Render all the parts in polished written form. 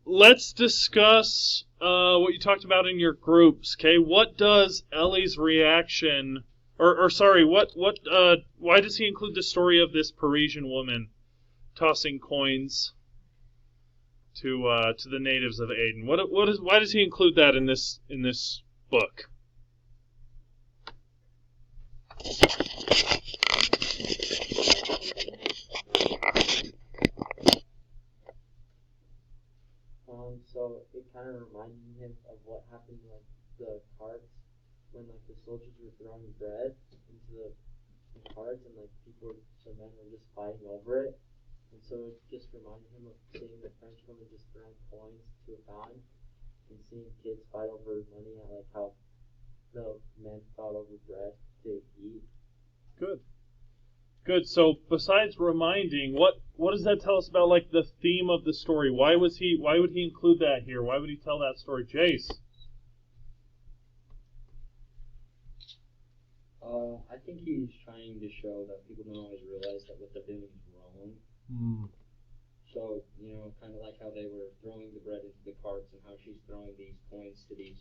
let's discuss what you talked about in your groups. Okay, what does Ellie's reaction, or sorry, why does he include the story of this Parisian woman tossing coins to the natives of Aden? Why does he include that in this book? So it kind of reminded him of what happened in like the carts when like the soldiers were throwing bread into the carts and like some men were just fighting over it. And so it just reminded him of seeing the French woman just throwing coins to a fountain and seeing kids fight over money and like how the men fought over bread to eat. Good. So besides reminding, what does that tell us about like the theme of the story? Why would he include that here? Why would he tell that story? Jace? I think he's trying to show that people don't always realize that what they're doing is wrong. So, kind of like how they were throwing the bread into the carts and how she's throwing these coins to these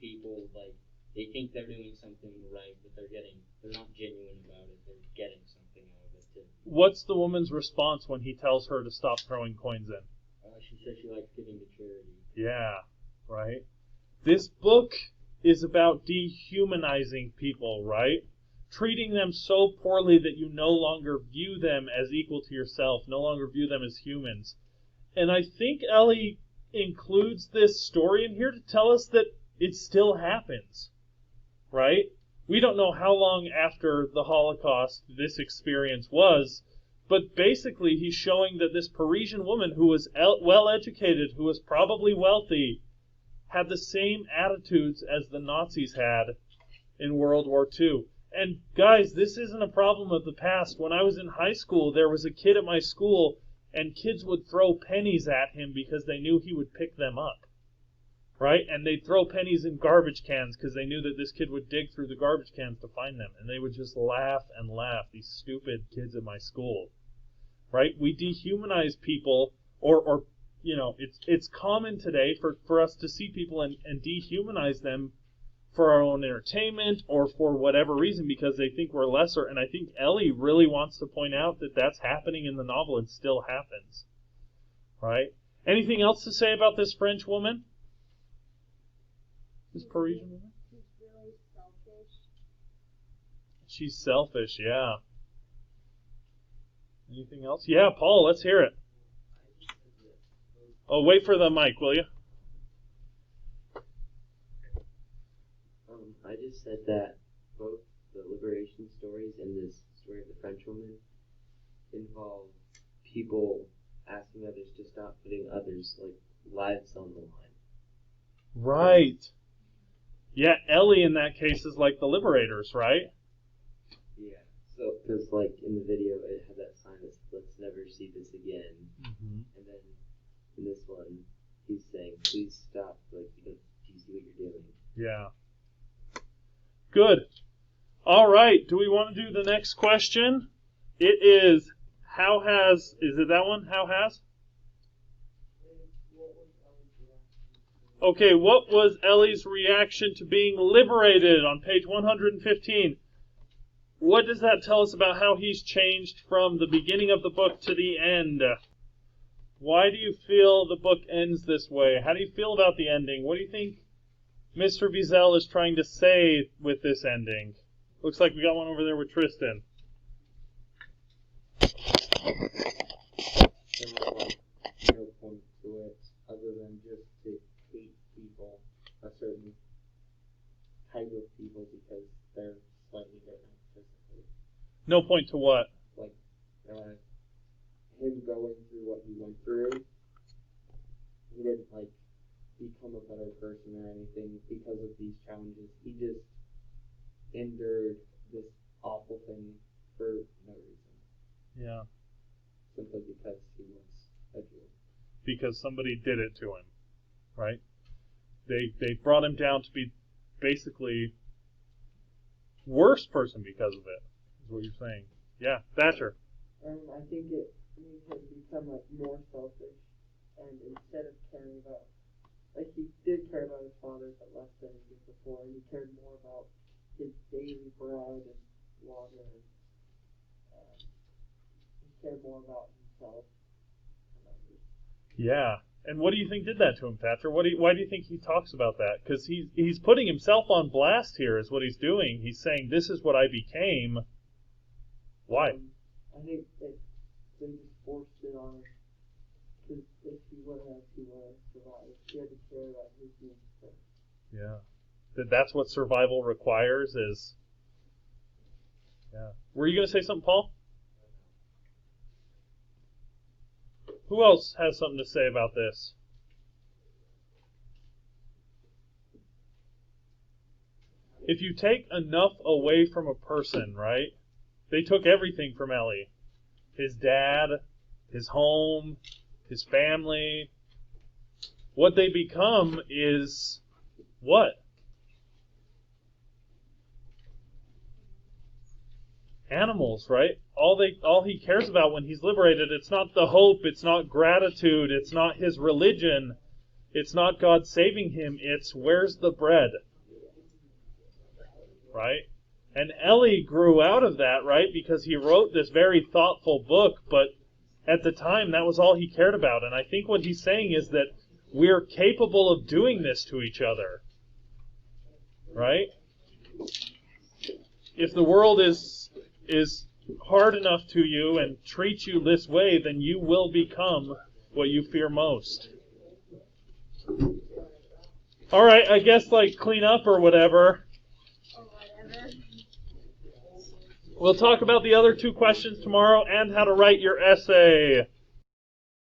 people, like, they think they're doing something right, but they're not genuine about it. They're getting something out of it, too. What's the woman's response when he tells her to stop throwing coins in? She says she likes giving to charity. Yeah, right? This book is about dehumanizing people, right? Treating them so poorly that you no longer view them as equal to yourself, no longer view them as humans. And I think Ellie includes this story in here to tell us that it still happens, right? We don't know how long after the Holocaust this experience was, but basically he's showing that this Parisian woman who was well-educated, who was probably wealthy, had the same attitudes as the Nazis had in World War II. And guys, this isn't a problem of the past. When I was in high school, there was a kid at my school, and kids would throw pennies at him because they knew he would pick them up, right? And they'd throw pennies in garbage cans because they knew that this kid would dig through the garbage cans to find them. And they would just laugh and laugh, these stupid kids at my school, right? We dehumanize people, or it's common today for us to see people and dehumanize them for our own entertainment or for whatever reason because they think we're lesser. And I think Ellie really wants to point out that that's happening in the novel and still happens, right? Anything else to say about this French woman? This Parisian woman? She's really selfish. She's selfish, yeah. Anything else? Yeah, Paul, let's hear it. Oh, wait for the mic, will you? I just said that both the liberation stories and this story of the French woman involve people asking others to stop putting others' lives on the line. Right. Yeah, Ellie in that case is like the liberators, right? Yeah. So, because in the video, it had that sign that said, "Let's never see this again." Mm-hmm. And then in this one, he's saying, "Please stop. Do you see what you're doing?" Yeah. Good. All right. Do we want to do the next question? It is, is it that one? How has? Okay, what was Ellie's reaction to being liberated on page 115? What does that tell us about how he's changed from the beginning of the book to the end? Why do you feel the book ends this way? How do you feel about the ending? What do you think Mr. Wiesel is trying to say with this ending? Looks like we got one over there with Tristan. No point to it other than just to hate people, a certain type of people, because they're slightly different physically. No point to what? Him going through what he went through, he didn't become a better person or anything because of these challenges. He just endured this awful thing for no reason. Yeah. Simply because he was a Jew. Because somebody did it to him, right? They brought him down to be basically worse person because of it, is what you're saying. Yeah, Thatcher. I think it made him become more selfish. and instead of caring about, like, he did care about his father, but less than he did before, and he cared more about his daily bread and water, and he cared more about himself and others. Yeah. And what do you think did that to him, Thatcher? Why do you think he talks about that? Because he's putting himself on blast here is what he's doing. He's saying, this is what I became. Why? I think that they just forced it on him. Because if he would have, he would have survived. He had to care about his needs first. Yeah. That's what survival requires is... Yeah. Were you going to say something, Paul? Who else has something to say about this? If you take enough away from a person, right? They took everything from Ellie. His dad, his home, his family. What they become is what? Animals, right? All he cares about when he's liberated, it's not the hope, it's not gratitude, it's not his religion, it's not God saving him, it's where's the bread? Right? And Ellie grew out of that, right? Because he wrote this very thoughtful book, but at the time that was all he cared about. And I think what he's saying is that we're capable of doing this to each other. Right? If the world is hard enough to you and treats you this way, then you will become what you fear most. All right, I guess like clean up or whatever. We'll talk about the other two questions tomorrow and how to write your essay.